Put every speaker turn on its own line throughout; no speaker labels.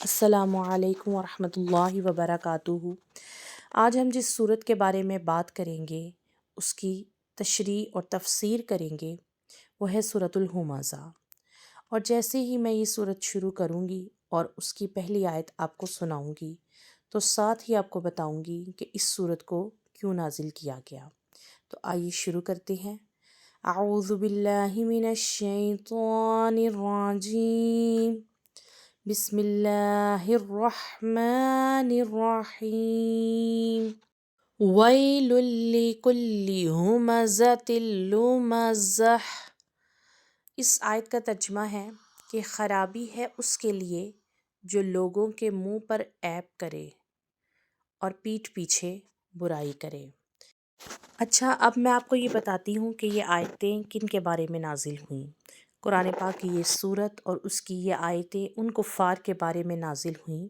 السلام علیکم ورحمۃ اللہ وبرکاتہ۔ آج ہم جس صورت کے بارے میں بات کریں گے، اس کی تشریح اور تفسیر کریں گے، وہ ہے سورۃ الہمزہ۔ اور جیسے ہی میں یہ صورت شروع کروں گی اور اس کی پہلی آیت آپ کو سناؤں گی، تو ساتھ ہی آپ کو بتاؤں گی کہ اس صورت کو کیوں نازل کیا گیا۔ تو آئیے شروع کرتے ہیں۔ اعوذ باللہ من الشیطان الرجیم، بسم اللہ الرحمن الرحیم۔ ویل لکل ہمزۃ لمزہ۔ اس آیت کا ترجمہ ہے کہ خرابی ہے اس کے لیے جو لوگوں کے منہ پر عیب کرے اور پیٹھ پیچھے برائی کرے۔ اچھا، اب میں آپ کو یہ بتاتی ہوں کہ یہ آیتیں کن کے بارے میں نازل ہوئیں۔ قرآن پاک کی یہ صورت اور اس کی یہ آیتیں ان کفار کے بارے میں نازل ہوئیں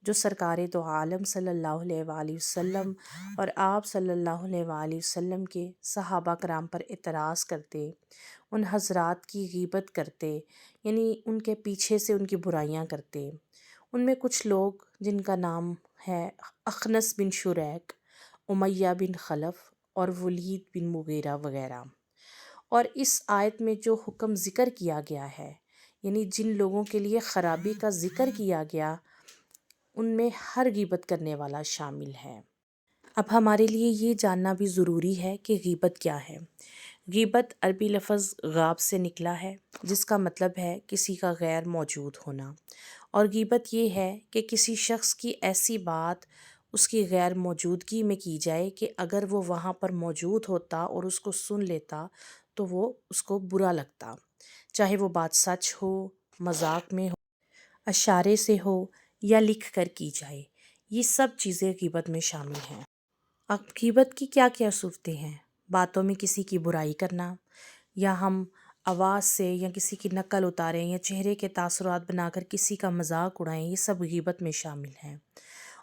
جو سرکار دو عالم صلی اللہ علیہ وآلہ وسلم اور آپ صلی اللہ علیہ وآلہ وسلم کے صحابہ کرام پر اعتراض کرتے، ان حضرات کی غیبت کرتے، یعنی ان کے پیچھے سے ان کی برائیاں کرتے۔ ان میں کچھ لوگ جن کا نام ہے اخنس بن شریک، امیہ بن خلف اور ولید بن مغیرہ وغیرہ۔ اور اس آیت میں جو حکم ذکر کیا گیا ہے، یعنی جن لوگوں کے لیے خرابی کا ذکر کیا گیا، ان میں ہر غیبت کرنے والا شامل ہے۔ اب ہمارے لیے یہ جاننا بھی ضروری ہے کہ غیبت کیا ہے۔ غیبت عربی لفظ غاب سے نکلا ہے، جس کا مطلب ہے کسی کا غیر موجود ہونا، اور غیبت یہ ہے کہ کسی شخص کی ایسی بات اس کی غیر موجودگی میں کی جائے کہ اگر وہ وہاں پر موجود ہوتا اور اس کو سن لیتا تو وہ اس کو برا لگتا، چاہے وہ بات سچ ہو، مذاق میں ہو، اشارے سے ہو یا لکھ کر کی جائے۔ یہ سب چیزیں غیبت میں شامل ہیں۔ اب غیبت کی کیا کیا صورتیں ہیں؟ باتوں میں کسی کی برائی کرنا، یا ہم آواز سے یا کسی کی نقل اتاریں یا چہرے کے تاثرات بنا کر کسی کا مذاق اڑائیں، یہ سب غیبت میں شامل ہیں۔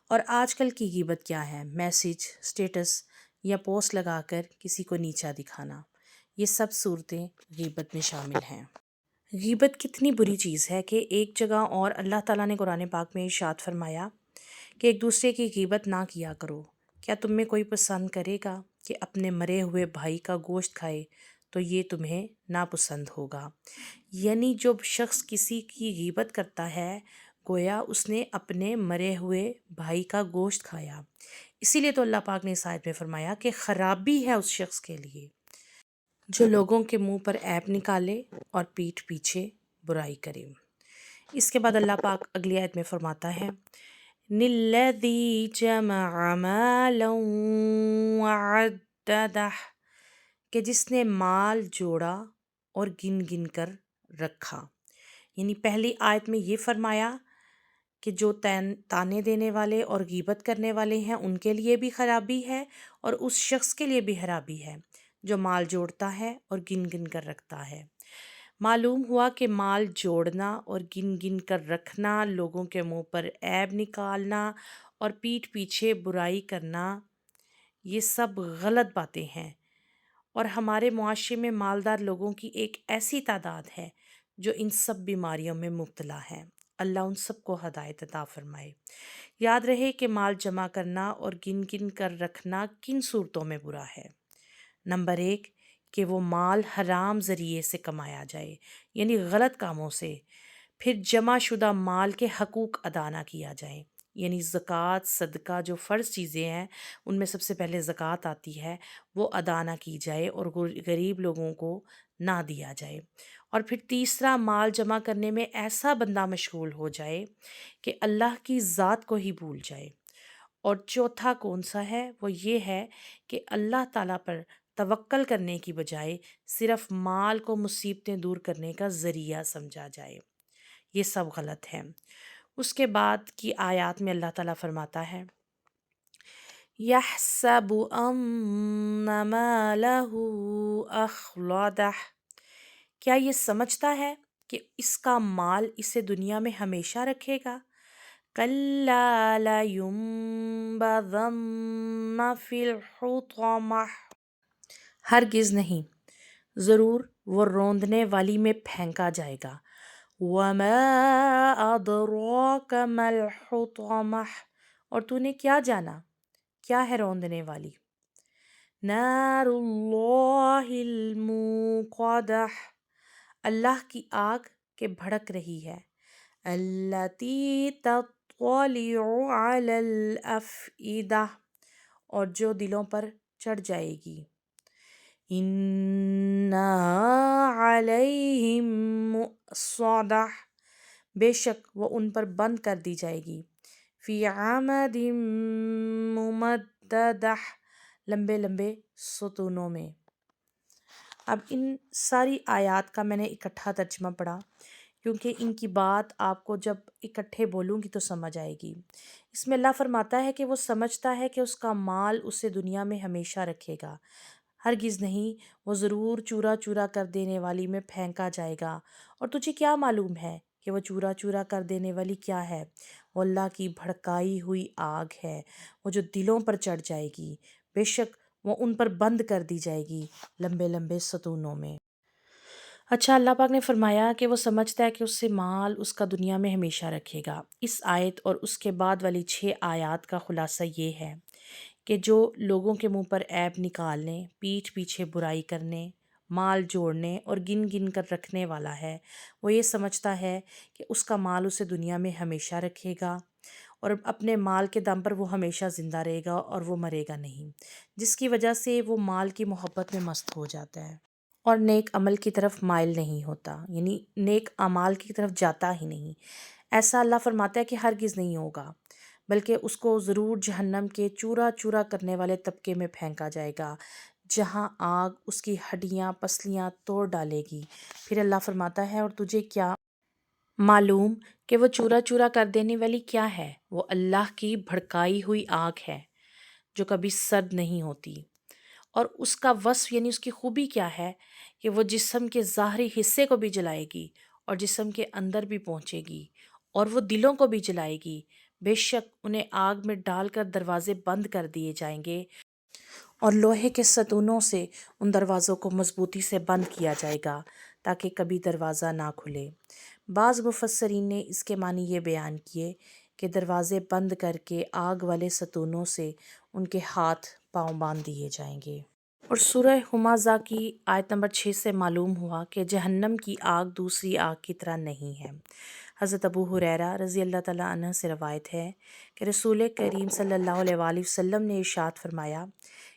اور آج کل کی غیبت کیا ہے؟ میسج، سٹیٹس یا پوسٹ لگا کر کسی کو نیچا دکھانا، یہ سب صورتیں غیبت میں شامل ہیں۔ غیبت کتنی بری چیز ہے کہ ایک جگہ اور اللہ تعالیٰ نے قرآن پاک میں ارشاد فرمایا کہ ایک دوسرے کی غیبت نہ کیا کرو۔ کیا تم میں کوئی پسند کرے گا کہ اپنے مرے ہوئے بھائی کا گوشت کھائے؟ تو یہ تمہیں ناپسند ہوگا۔ یعنی جو شخص کسی کی غیبت کرتا ہے، گویا اس نے اپنے مرے ہوئے بھائی کا گوشت کھایا۔ اسی لیے تو اللہ پاک نے اس آیت میں فرمایا کہ خرابی ہے اس شخص کے لیے جو لوگوں کے منہ پر عیب نکالے اور پیٹھ پیچھے برائی کرے۔ اس کے بعد اللہ پاک اگلی آیت میں فرماتا ہے، الذی جمع مالا وعددہ، کہ جس نے مال جوڑا اور گن گن کر رکھا۔ یعنی پہلی آیت میں یہ فرمایا کہ جو تانے دینے والے اور غیبت کرنے والے ہیں ان کے لیے بھی خرابی ہے، اور اس شخص کے لیے بھی خرابی ہے جو مال جوڑتا ہے اور گن گن کر رکھتا ہے۔ معلوم ہوا کہ مال جوڑنا اور گن گن کر رکھنا، لوگوں کے منہ پر عیب نکالنا اور پیٹھ پیچھے برائی کرنا، یہ سب غلط باتیں ہیں۔ اور ہمارے معاشرے میں مالدار لوگوں کی ایک ایسی تعداد ہے جو ان سب بیماریوں میں مبتلا ہے۔ اللہ ان سب کو ہدایت عطا فرمائے۔ یاد رہے کہ مال جمع کرنا اور گن گن کر رکھنا کن صورتوں میں برا ہے۔ نمبر 1 کہ وہ مال حرام ذریعے سے کمایا جائے، یعنی غلط کاموں سے۔ پھر جمع شدہ مال کے حقوق ادا نہ کیا جائے، یعنی زکوٰۃ، صدقہ جو فرض چیزیں ہیں ان میں سب سے پہلے زکوٰۃ آتی ہے، وہ ادا نہ کی جائے اور غریب لوگوں کو نہ دیا جائے۔ اور پھر تیسرا، مال جمع کرنے میں ایسا بندہ مشغول ہو جائے کہ اللہ کی ذات کو ہی بھول جائے۔ اور چوتھا کون سا ہے؟ وہ یہ ہے کہ اللہ تعالیٰ پر توکل کرنے کی بجائے صرف مال کو مصیبتیں دور کرنے کا ذریعہ سمجھا جائے۔ یہ سب غلط ہے۔ اس کے بعد کی آیات میں اللہ تعالیٰ فرماتا ہے، یحسب ان مالہ اخلدہ، کیا یہ سمجھتا ہے کہ اس کا مال اسے دنیا میں ہمیشہ رکھے گا؟ کلا لینبذن فی الحطمہ، ہرگز نہیں، ضرور وہ روندنے والی میں پھینکا جائے گا۔ وَمَا أَدْرَاكَ مَا الْحُطَمَةُ، اور تو نے کیا جانا کیا ہے روندنے والی؟ نار اللہ الموقدہ، اللہ کی آگ کے بھڑک رہی ہے، التی تطلع علی الافئدہ، اور جو دلوں پر چڑھ جائے گی، انہا علیہم مؤصدہ، بے شک وہ ان پر بند کر دی جائے گی، فی عمد ممددہ، لمبے لمبے ستونوں میں۔ اب ان ساری آیات کا میں نے اکٹھا ترجمہ پڑھا کیونکہ ان کی بات آپ کو جب اکٹھے بولوں گی تو سمجھ آئے گی۔ اس میں اللہ فرماتا ہے کہ وہ سمجھتا ہے کہ اس کا مال اسے دنیا میں ہمیشہ رکھے گا، ہرگز نہیں، وہ ضرور چورا چورا کر دینے والی میں پھینکا جائے گا۔ اور تجھے کیا معلوم ہے کہ وہ چورا چورا کر دینے والی کیا ہے؟ وہ اللہ کی بھڑکائی ہوئی آگ ہے، وہ جو دلوں پر چڑھ جائے گی، بے شک وہ ان پر بند کر دی جائے گی لمبے لمبے ستونوں میں۔ اچھا، اللہ پاک نے فرمایا کہ وہ سمجھتا ہے کہ اس سے مال اس کا دنیا میں ہمیشہ رکھے گا۔ اس آیت اور اس کے بعد والی 6 آیات کا خلاصہ یہ ہے کہ جو لوگوں کے منہ پر عیب نکالنے، پیٹھ پیچھے برائی کرنے، مال جوڑنے اور گن گن کر رکھنے والا ہے، وہ یہ سمجھتا ہے کہ اس کا مال اسے دنیا میں ہمیشہ رکھے گا اور اپنے مال کے دم پر وہ ہمیشہ زندہ رہے گا اور وہ مرے گا نہیں، جس کی وجہ سے وہ مال کی محبت میں مست ہو جاتا ہے اور نیک عمل کی طرف مائل نہیں ہوتا، یعنی نیک اعمال کی طرف جاتا ہی نہیں۔ ایسا اللہ فرماتا ہے کہ ہرگز نہیں ہوگا، بلکہ اس کو ضرور جہنم کے چورا چورا کرنے والے طبقے میں پھینکا جائے گا، جہاں آگ اس کی ہڈیاں پسلیاں توڑ ڈالے گی۔ پھر اللہ فرماتا ہے اور تجھے کیا معلوم کہ وہ چورا چورا کر دینے والی کیا ہے؟ وہ اللہ کی بھڑکائی ہوئی آگ ہے جو کبھی سرد نہیں ہوتی، اور اس کا وصف یعنی اس کی خوبی کیا ہے کہ وہ جسم کے ظاہری حصے کو بھی جلائے گی اور جسم کے اندر بھی پہنچے گی اور وہ دلوں کو بھی جلائے گی۔ بے شک انہیں آگ میں ڈال کر دروازے بند کر دیے جائیں گے اور لوہے کے ستونوں سے ان دروازوں کو مضبوطی سے بند کیا جائے گا تاکہ کبھی دروازہ نہ کھلے۔ بعض مفسرین نے اس کے معنی یہ بیان کیے کہ دروازے بند کر کے آگ والے ستونوں سے ان کے ہاتھ پاؤں باندھ دیے جائیں گے۔ اور سورہ ھمزہ کی آیت نمبر 6 سے معلوم ہوا کہ جہنم کی آگ دوسری آگ کی طرح نہیں ہے۔ حضرت ابو ہریرہ رضی اللہ تعالیٰ عنہ سے روایت ہے کہ رسول کریم صلی اللہ علیہ وآلہ وسلم نے ارشاد فرمایا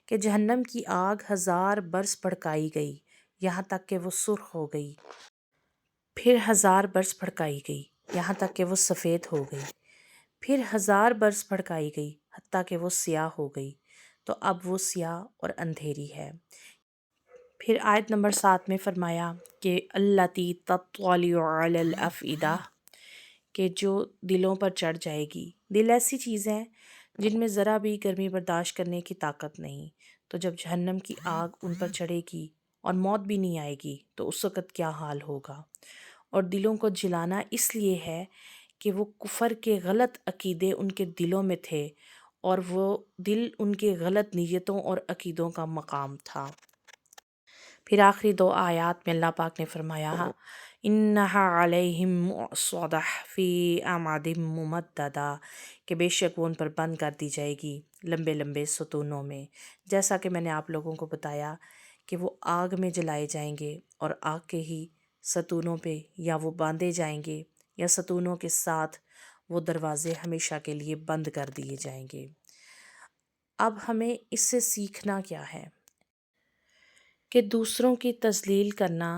کہ جہنم کی آگ 1000 برس بھڑکائی گئی یہاں تک کہ وہ سرخ ہو گئی، پھر 1000 برس بھڑکائی گئی یہاں تک کہ وہ سفید ہو گئی، پھر 1000 برس بھڑکائی گئی حتیٰ کہ وہ سیاہ ہو گئی، تو اب وہ سیاہ اور اندھیری ہے۔ پھر آیت نمبر 7 میں فرمایا کہ التی تطلع علی الافئدہ، کہ جو دلوں پر چڑھ جائے گی۔ دل ایسی چیز ہیں جن میں ذرا بھی گرمی برداشت کرنے کی طاقت نہیں، تو جب جہنم کی آگ ان پر چڑھے گی اور موت بھی نہیں آئے گی تو اس وقت کیا حال ہوگا۔ اور دلوں کو جلانا اس لیے ہے کہ وہ کفر کے غلط عقیدے ان کے دلوں میں تھے اور وہ دل ان کے غلط نیتوں اور عقیدوں کا مقام تھا۔ پھر آخری 2 آیات میں اللہ پاک نے فرمایا انہا علیہم مؤصدہ فی اعماد ممددہ، کہ بے شک وہ ان پر بند کر دی جائے گی لمبے لمبے ستونوں میں۔ جیسا کہ میں نے آپ لوگوں کو بتایا کہ وہ آگ میں جلائے جائیں گے اور آگ کے ہی ستونوں پہ یا وہ باندھے جائیں گے یا ستونوں کے ساتھ وہ دروازے ہمیشہ کے لیے بند کر دیے جائیں گے۔ اب ہمیں اس سے سیکھنا کیا ہے کہ دوسروں کی تذلیل کرنا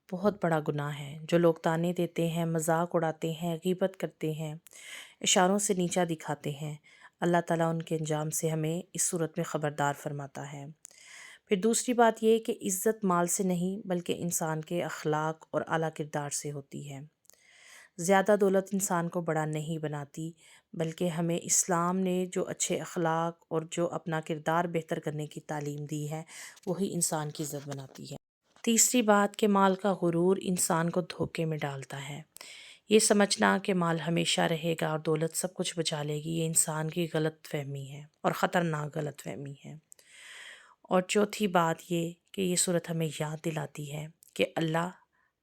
بہت بڑا گناہ ہے۔ جو لوگ طعنے دیتے ہیں، مذاق اڑاتے ہیں، غیبت کرتے ہیں، اشاروں سے نیچا دکھاتے ہیں، اللہ تعالیٰ ان کے انجام سے ہمیں اس صورت میں خبردار فرماتا ہے۔ پھر دوسری بات یہ کہ عزت مال سے نہیں بلکہ انسان کے اخلاق اور اعلیٰ کردار سے ہوتی ہے۔ زیادہ دولت انسان کو بڑا نہیں بناتی، بلکہ ہمیں اسلام نے جو اچھے اخلاق اور جو اپنا کردار بہتر کرنے کی تعلیم دی ہے وہی انسان کی عزت بناتی ہے۔ تیسری بات کہ مال کا غرور انسان کو دھوکے میں ڈالتا ہے۔ یہ سمجھنا کہ مال ہمیشہ رہے گا اور دولت سب کچھ بچا لے گی، یہ انسان کی غلط فہمی ہے اور خطرناک غلط فہمی ہے۔ اور چوتھی بات یہ کہ یہ صورت ہمیں یاد دلاتی ہے کہ اللہ